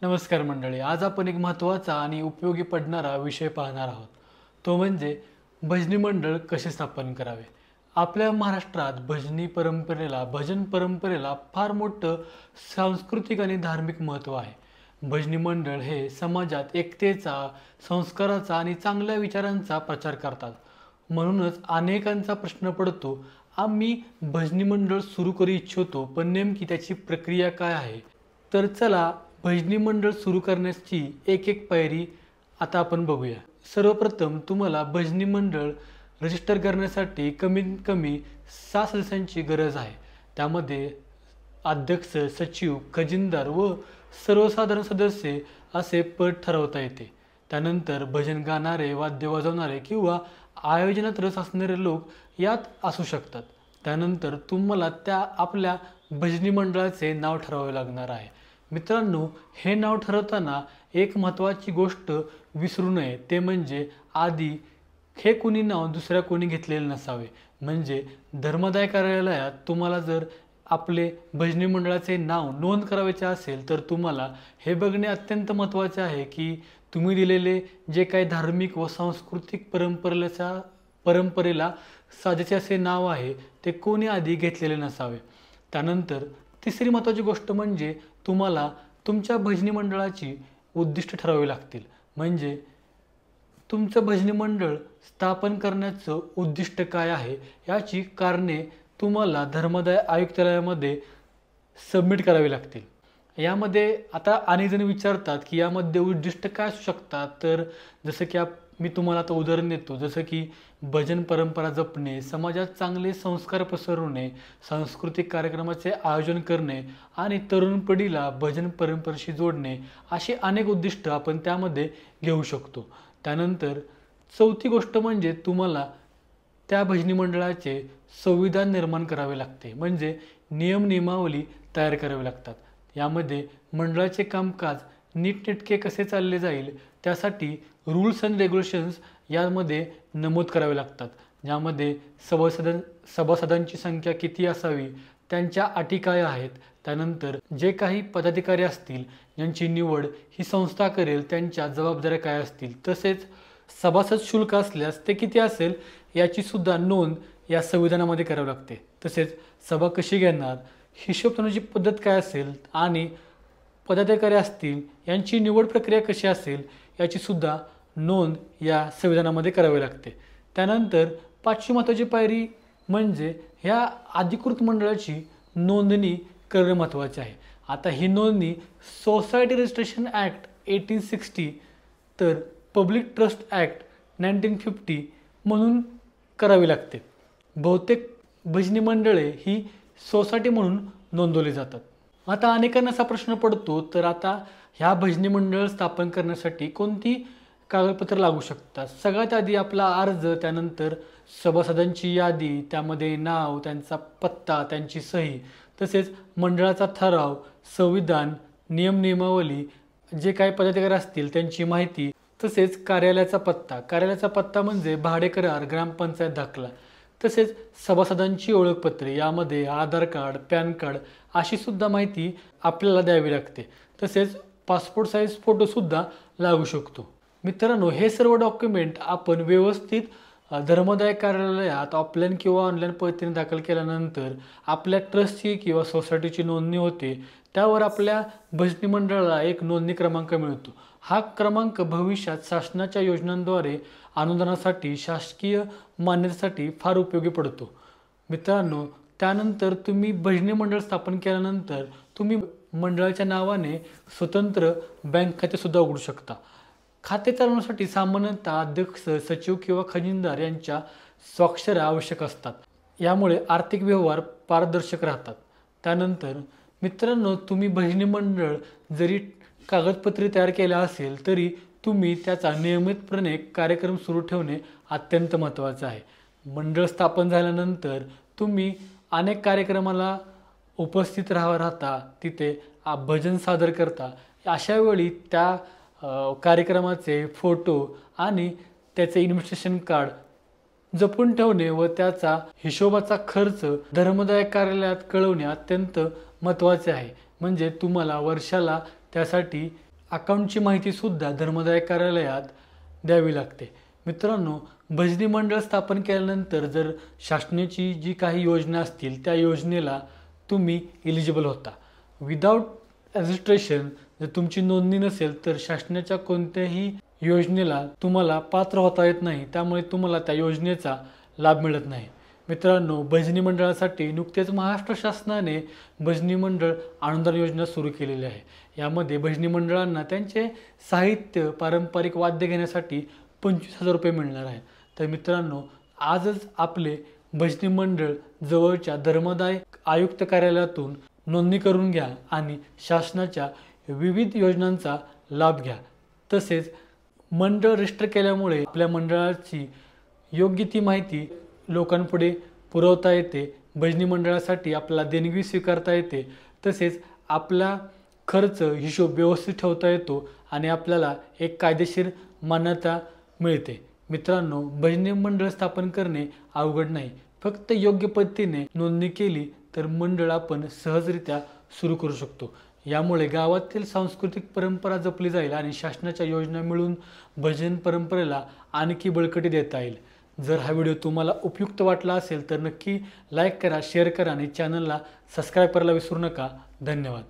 नमस्कार मंडळी. आज आपण एक महत्त्वाचा आणि उपयोगी पडणारा विषय पाहणार आहोत. तो म्हणजे भजनी मंडळ कसे स्थापन करावे. आपल्या महाराष्ट्रात भजन परंपरेला फार मोठं सांस्कृतिक आणि धार्मिक महत्त्व आहे. भजनी मंडळ हे समाजात एकतेचा, संस्काराचा आणि चांगल्या विचारांचा प्रचार करतात. म्हणूनच अनेकांचा प्रश्न पडतो, आम्ही भजनी मंडळ सुरू करू इच्छितो, पण नेमकी त्याची प्रक्रिया काय आहे? तर चला भजनी मंडळ सुरू करण्याची एक एक पायरी आता आपण बघूया. सर्वप्रथम तुम्हाला भजनी मंडळ रजिस्टर करण्यासाठी कमीत कमी 6 सदस्यांची गरज आहे. त्यामध्ये अध्यक्ष, सचिव, खजिनदार व सर्वसाधारण सदस्य असे पद ठरवता येते. त्यानंतर भजन गाणारे, वाद्य वाजवणारे किंवा आयोजनात रस असणारे लोक यात असू शकतात. त्यानंतर तुम्हाला आपल्या भजनी मंडळाचे नाव ठरवावे लागणार आहे. मित्रांनो, हे नाव ठरवताना एक महत्त्वाची गोष्ट विसरू नये, ते म्हणजे आधी हे कुणी नाव दुसऱ्या कोणी घेतलेले नसावे. म्हणजे धर्मदाय कार्यालयात तुम्हाला जर आपले भजनी मंडळाचे नाव नोंद करायचे असेल तर तुम्हाला हे बघणे अत्यंत महत्त्वाचे आहे की तुम्ही दिलेले जे काही धार्मिक व सांस्कृतिक परंपरेला साजेचे असे नाव आहे ते कोणी आधी घेतलेले नसावे. त्यानंतर तिसरी महत्त्वाची गोष्ट म्हणजे तुम्हाला तुमच्या भजनी मंडळाची उद्दिष्ट ठरवावी लागतील. म्हणजे तुमचं भजनी मंडळ स्थापन करण्याचं उद्दिष्ट काय आहे याची कारणे तुम्हाला धर्मदाय आयुक्तालयामध्ये सबमिट करावी लागतील. यामध्ये आता अनेक जण विचारतात की यामध्ये उद्दिष्ट काय असू शकतात. तर जसं की मी तुम्हाला आता उदाहरण देतो. जसं की भजन परंपरा जपणे, समाजात चांगले संस्कार पसरवणे, सांस्कृतिक कार्यक्रमाचे आयोजन करणे आणि तरुण पिढीला भजन परंपरेशी जोडणे, अशी अनेक उद्दिष्ट आपण त्यामध्ये घेऊ शकतो. त्यानंतर चौथी गोष्ट म्हणजे तुम्हाला त्या भजनी मंडळाचे संविधान निर्माण करावे लागते. म्हणजे नियमावली तयार करावी लागतात. यामध्ये मंडळाचे कामकाज नीटनेटके कसे चालले जाईल त्यासाठी रूल्स अँड रेग्युलेशन्स यामध्ये नमूद करावे लागतात. ज्यामध्ये सभासदांची संख्या किती असावी, त्यांच्या अटी काय आहेत, त्यानंतर जे काही पदाधिकारी असतील यांची निवड ही संस्था करेल, त्यांच्या जबाबदाऱ्या काय असतील, तसेच सभासद शुल्क असल्यास ते किती असेल याची सुद्धा नोंद या संविधानामध्ये करावी लागते. तसेच सभा कशी घेणार, हिशोब ठेवण्याची पद्धत काय असेल आणि पदाधिकारी असतील यांची निवड प्रक्रिया कशी असेल याची सुद्धा नोंद या संविधानामध्ये करावी लागते. त्यानंतर पाचवी महत्त्वाची पायरी म्हणजे ह्या अधिकृत मंडळाची नोंदणी करणे महत्त्वाचे आहे. आता ही नोंदणी सोसायटी रजिस्ट्रेशन ॲक्ट 1860 तर पब्लिक ट्रस्ट ॲक्ट 1950 म्हणून करावी लागते. बहुतेक भजनी मंडळे ही सोसायटी म्हणून नोंदवली जातात. आता अनेकांना असा प्रश्न पडतो, तर आता ह्या भजनी मंडळ स्थापन करण्यासाठी कोणती कागदपत्र लागू शकतात. सगळ्यात आधी आपला अर्ज, त्यानंतर सभासदांची यादी, त्यामध्ये नाव, त्यांचा पत्ता, त्यांची सही, तसेच मंडळाचा ठराव, संविधान, नियमावली, जे काही पदाधिकारी असतील त्यांची माहिती, तसेच कार्यालयाचा पत्ता म्हणजे भाडे करार, ग्रामपंचायत दाखला, तसेच सभासदांची ओळखपत्रे, यामध्ये आधार कार्ड, पॅन कार्ड अशी सुद्धा माहिती आपल्याला द्यावी लागते. तसेच पासपोर्ट साईज फोटोसुद्धा लागू शकतो. मित्रांनो, हे सर्व डॉक्युमेंट आपण व्यवस्थित धर्मदाय कार्यालयात ऑफलाईन किंवा ऑनलाईन पद्धतीने दाखल केल्यानंतर आपल्या ट्रस्टची किंवा सोसायटीची नोंदणी होते. त्यावर आपल्या भजनी मंडळाला एक नोंदणी क्रमांक मिळतो. हा क्रमांक भविष्यात शासनाच्या योजनांद्वारे अनुदानासाठी, शासकीय मान्यतेसाठी फार उपयोगी पडतो. मित्रांनो, त्यानंतर तुम्ही भजनी मंडळ स्थापन केल्यानंतर तुम्ही मंडळाच्या नावाने स्वतंत्र बँक खातेसुद्धा उघडू शकता. खाते चालवण्यासाठी सामान्यतः अध्यक्ष, सचिव किंवा खजिनदार यांच्या स्वाक्षऱ्या आवश्यक असतात. यामुळे आर्थिक व्यवहार पारदर्शक राहतात. त्यानंतर मित्रांनो, तुम्ही भजनी मंडळ जरी कागदपत्रे तयार केल्या असेल तरी तुम्ही त्याचा नियमितपणे कार्यक्रम सुरू ठेवणे अत्यंत महत्त्वाचे आहे. मंडळ स्थापन झाल्यानंतर तुम्ही अनेक कार्यक्रमाला उपस्थित राहता, तिथे भजन सादर करता. अशा वेळी त्या कार्यक्रमाचे फोटो आणि त्याचे इन्व्हिटेशन कार्ड जपून ठेवणे व त्याचा हिशोबाचा खर्च धर्मदाय कार्यालयात कळवणे अत्यंत महत्त्वाचे आहे. म्हणजे तुम्हाला वर्षाला त्यासाठी अकाउंटची माहितीसुद्धा धर्मदाय कार्यालयात द्यावी लागते. मित्रांनो, भजनी मंडळ स्थापन केल्यानंतर जर शासनाची जी काही योजना असतील त्या योजनेला तुम्ही एलिजिबल होता. विदाऊट रजिस्ट्रेशन जर तुमची नोंदणी नसेल तर शासनाच्या कोणत्याही योजनेला तुम्हाला पात्र होता येत नाही. त्यामुळे तुम्हाला त्या योजनेचा लाभ मिळत नाही. मित्रांनो, भजनी मंडळासाठी नुकतेच महाराष्ट्र शासनाने भजनी मंडळ अनुदान योजना सुरू केलेली आहे. यामध्ये भजनी मंडळांना त्यांचे साहित्य, पारंपरिक वाद्य घेण्यासाठी 25,000 रुपये मिळणार आहेत. तर मित्रांनो, आजच आपले भजनी मंडळ जवळच्या धर्मदाय आयुक्त कार्यालयातून नोंदणी करून घ्या आणि शासनाच्या विविध योजनांचा लाभ घ्या. तसेच मंडळ रजिस्टर केल्यामुळे आपल्या मंडळाची योग्य ती माहिती लोकांपुढे पुरवता येते. भजनी मंडळासाठी आपल्याला देणगी स्वीकारता येते. तसेच आपला खर्च हिशोब व्यवस्थित ठेवता येतो आणि आपल्याला एक कायदेशीर मान्यता मिळते. मित्रांनो, भजनी मंडळ स्थापन करणे अवघड नाही. फक्त योग्य पद्धतीने नोंदणी केली तर मंडळ आपण सहजरित्या सुरू करू शकतो. यामुळे गावातील सांस्कृतिक परंपरा जपली जाईल आणि शासनाच्या योजना मिळून भजन परंपरेला आणखी बळकटी देता येईल. जर हा व्हिडिओ तुम्हाला उपयुक्त वाटला असेल तर नक्की लाईक करा, शेअर करा आणि चॅनलला सबस्क्राईब करायला विसरू नका. धन्यवाद.